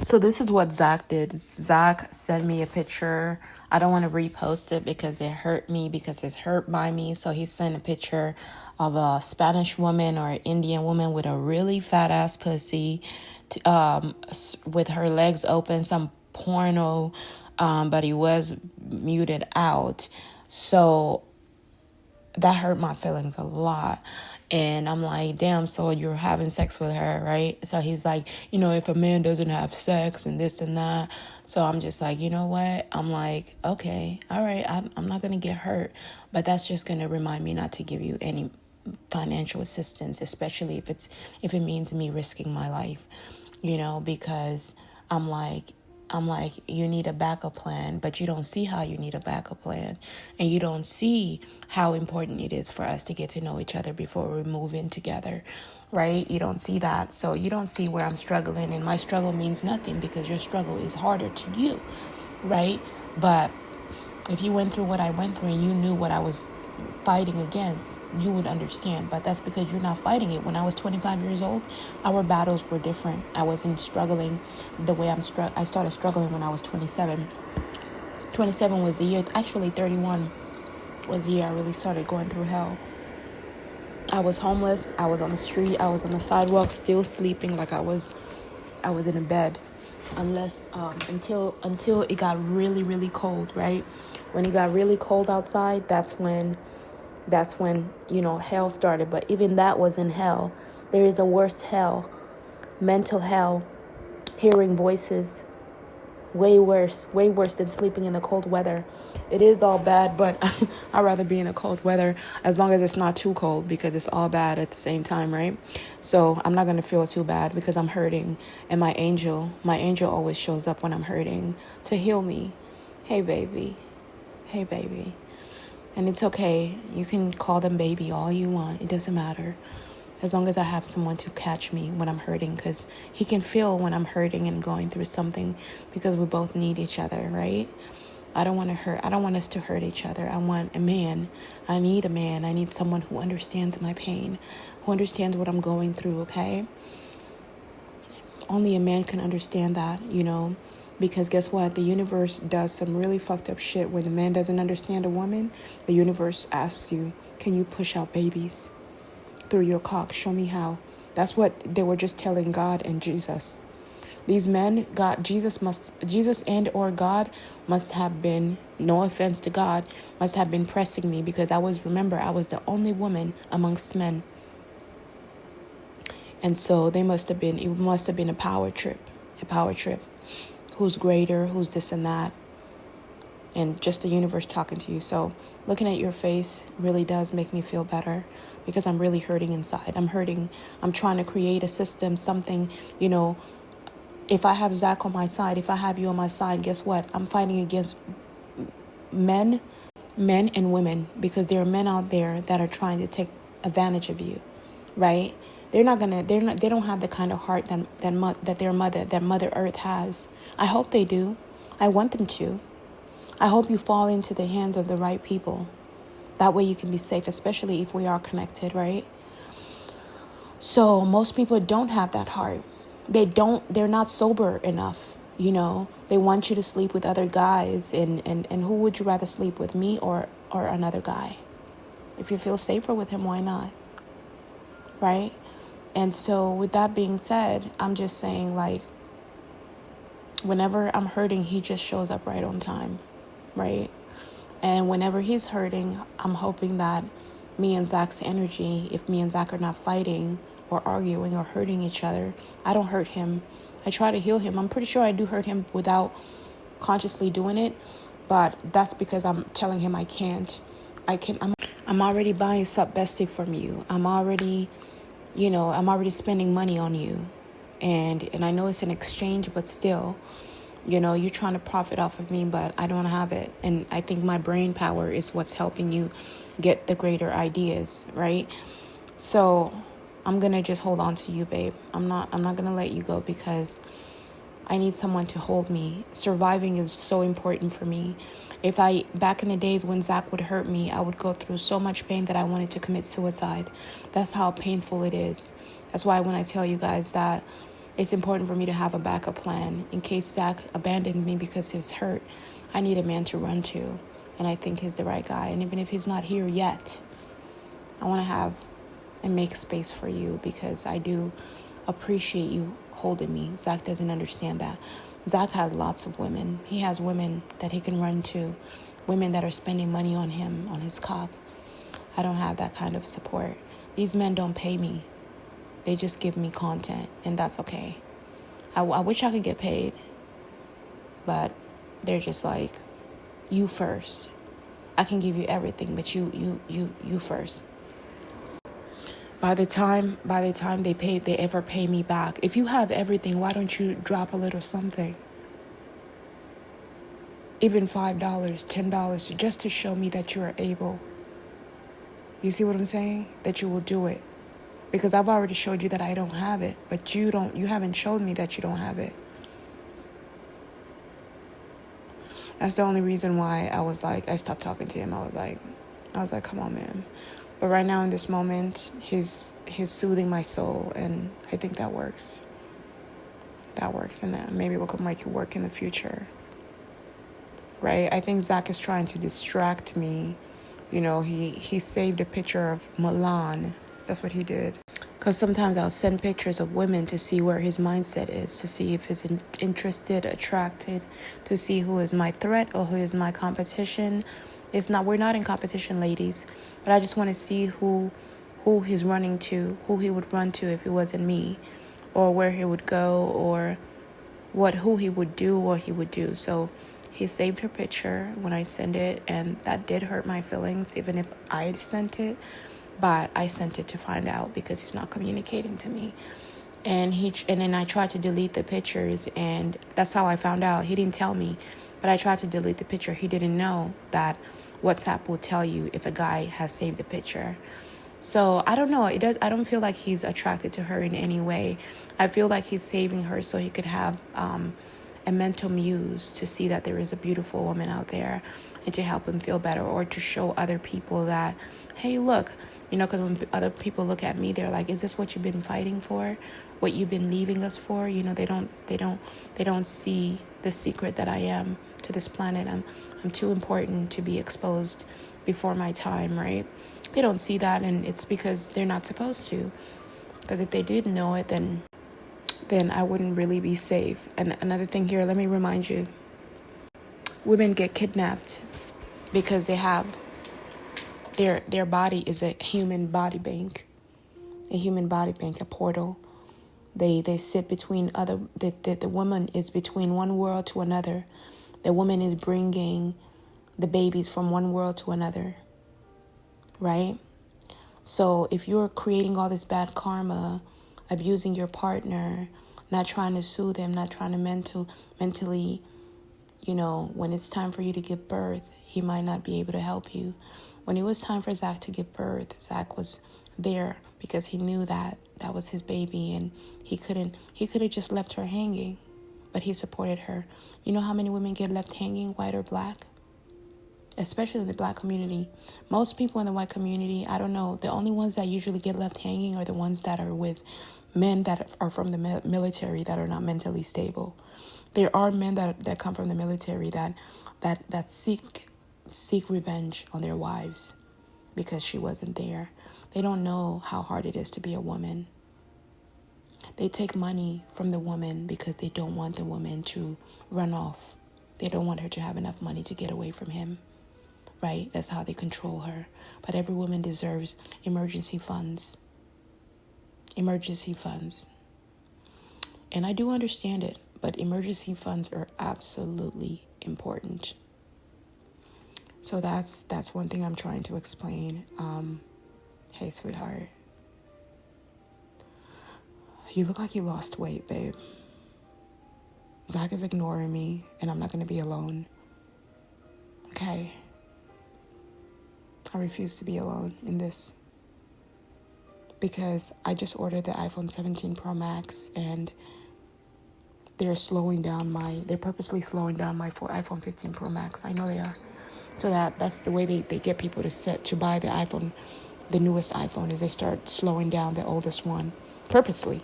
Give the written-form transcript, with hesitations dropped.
So this is what Zach did. Zach sent me a picture. I don't want to repost it because it hurt me, because it's hurt by me. So he sent a picture of a Spanish woman or an Indian woman with a really fat ass pussy, with her legs open, some porno, but he was muted out. So that hurt my feelings a lot. And I'm like, damn, so you're having sex with her, right? So he's like, if a man doesn't have sex and this and that. So I'm just like, you know what? I'm like, okay, all right, I'm not going to get hurt. But that's just going to remind me not to give you any financial assistance, especially if it means me risking my life, because I'm like, you need a backup plan, but you don't see how you need a backup plan. And you don't see how important it is for us to get to know each other before we move in together, right? You don't see that. So you don't see where I'm struggling, and my struggle means nothing because your struggle is harder to you, right? But if you went through what I went through and you knew what I was fighting against, you would understand. But that's because you're not fighting it. When I was 25 years old, our battles were different. I wasn't struggling the way I started struggling when I was 27. 27 was the year, actually 31 was the year I really started going through hell. I was homeless. I was on the street. I was on the sidewalk, still sleeping like I was in a bed, until it got really, really cold, right? When it got really cold outside, that's when hell started. But even that wasn't hell. There is a worse hell, mental hell, hearing voices, way worse than sleeping in the cold weather. It is all bad, but I'd rather be in the cold weather as long as it's not too cold, because it's all bad at the same time, right? So I'm not going to feel too bad because I'm hurting, and my angel always shows up when I'm hurting to heal me. Hey baby. And it's okay. You can call them baby all you want. It doesn't matter. As long as I have someone to catch me when I'm hurting, because he can feel when I'm hurting and going through something, because we both need each other, right? I don't want us to hurt each other. I want a man. I need a man. I need someone who understands my pain, who understands what I'm going through, okay? Only a man can understand that, because guess what? The universe does some really fucked up shit. When a man doesn't understand a woman, the universe asks you, can you push out babies through your cock? Show me how. That's what they were just telling God and Jesus. These men, Jesus and or God must have been, no offense to God, must have been pressing me, because I was the only woman amongst men. And so it must have been a power trip. Who's greater, who's this and that. And just the universe talking to you. So looking at your face really does make me feel better, because I'm really hurting inside. I'm hurting. I'm trying to create a system, something, if I have Zach on my side, if I have you on my side, guess what? I'm fighting against men and women, because there are men out there that are trying to take advantage of you, right? They don't have the kind of heart that Mother Earth has. I hope they do. I want them to. I hope you fall into the hands of the right people. That way you can be safe, especially if we are connected, right? So most people don't have that heart. They're not sober enough, They want you to sleep with other guys, and who would you rather sleep with, me or another guy? If you feel safer with him, why not? Right? And so with that being said, I'm just saying, like, whenever I'm hurting, he just shows up right on time, right? And whenever he's hurting, I'm hoping that me and Zach's energy, if me and Zach are not fighting or arguing or hurting each other, I don't hurt him. I try to heal him. I'm pretty sure I do hurt him without consciously doing it, but that's because I'm telling him I can't. I'm already buying Sup Bestie from you. I'm already spending money on you. And I know it's an exchange, but still, you're trying to profit off of me, but I don't have it. And I think my brain power is what's helping you get the greater ideas, right? So I'm going to just hold on to you, babe. I'm not going to let you go, because I need someone to hold me. Surviving is so important for me. Back in the days when Zach would hurt me, I would go through so much pain that I wanted to commit suicide. That's how painful it is. That's why when I tell you guys that It's important for me to have a backup plan in case Zach abandoned me because he was hurt. I need a man to run to, and I think he's the right guy. And even if he's not here yet, I want to have and make space for you because I do appreciate you holding me. Zach doesn't understand that. Zach has lots of women. He has women that he can run to, women that are spending money on him, on his cock. I don't have that kind of support. These men don't pay me. They just give me content, and that's okay. I wish I could get paid, but they're just like, you first. I can give you everything, but you first. By the time they ever pay me back, if you have everything, why don't you drop a little something? Even $5, $10, just to show me that you are able. You see what I'm saying? That you will do it. Because I've already showed you that I don't have it, but you haven't showed me that you don't have it. That's the only reason why I stopped talking to him. I was like, come on, man. But right now in this moment, he's soothing my soul, and I think that works. That works, and that maybe we could make it work in the future. Right? I think Zach is trying to distract me. You know, he saved a picture of Milan. That's what he did. Because sometimes I'll send pictures of women to see where his mindset is, to see if he's interested, attracted, to see who is my threat or who is my competition. We're not in competition, ladies, but I just want to see who he's running to, who he would run to if it wasn't me, or where he would go, or who he would do, what he would do. So he saved her picture when I sent it, and that did hurt my feelings, even if I sent it. But I sent it to find out because he's not communicating to me. And then I tried to delete the pictures, and that's how I found out. He didn't tell me, but I tried to delete the picture. He didn't know that WhatsApp will tell you if a guy has saved the picture. So I don't know. I don't feel like he's attracted to her in any way. I feel like he's saving her so he could have a mental muse to see that there is a beautiful woman out there, and to help him feel better, or to show other people that, hey, look. You know, because when other people look at me, they're like, "Is this what you've been fighting for? What you've been leaving us for?" You know, they don't see the secret that I am to this planet. I'm too important to be exposed before my time, right? They don't see that, and it's because they're not supposed to. Because if they did know it, then I wouldn't really be safe. And another thing here, let me remind you, women get kidnapped because they have. Their body is a human body bank, a portal. They sit between the woman is between one world to another. The woman is bringing the babies from one world to another, right? So if you're creating all this bad karma, abusing your partner, not trying to soothe them, not trying to mentally, you know, when it's time for you to give birth, he might not be able to help you. When it was time for Zach to give birth, Zach was there because he knew that was his baby, and he could have just left her hanging, but he supported her. You know how many women get left hanging, white or black? Especially in the black community. Most people in the white community, I don't know, the only ones that usually get left hanging are the ones that are with men that are from the military that are not mentally stable. There are men that come from the military that seek revenge on their wives because she wasn't there. They don't know how hard it is to be a woman. They take money from the woman because they don't want the woman to run off. They don't want her to have enough money to get away from him, right? That's how they control her. But every woman deserves emergency funds. Emergency funds. And I do understand it, but emergency funds are absolutely important. So that's one thing I'm trying to explain. Hey, sweetheart. You look like you lost weight, babe. Zach is ignoring me, and I'm not going to be alone. Okay? I refuse to be alone in this. Because I just ordered the iPhone 17 Pro Max, and they're purposely slowing down my iPhone 15 Pro Max. I know they are. So that's the way they get people to buy the iPhone, the newest iPhone, is they start slowing down the oldest one purposely.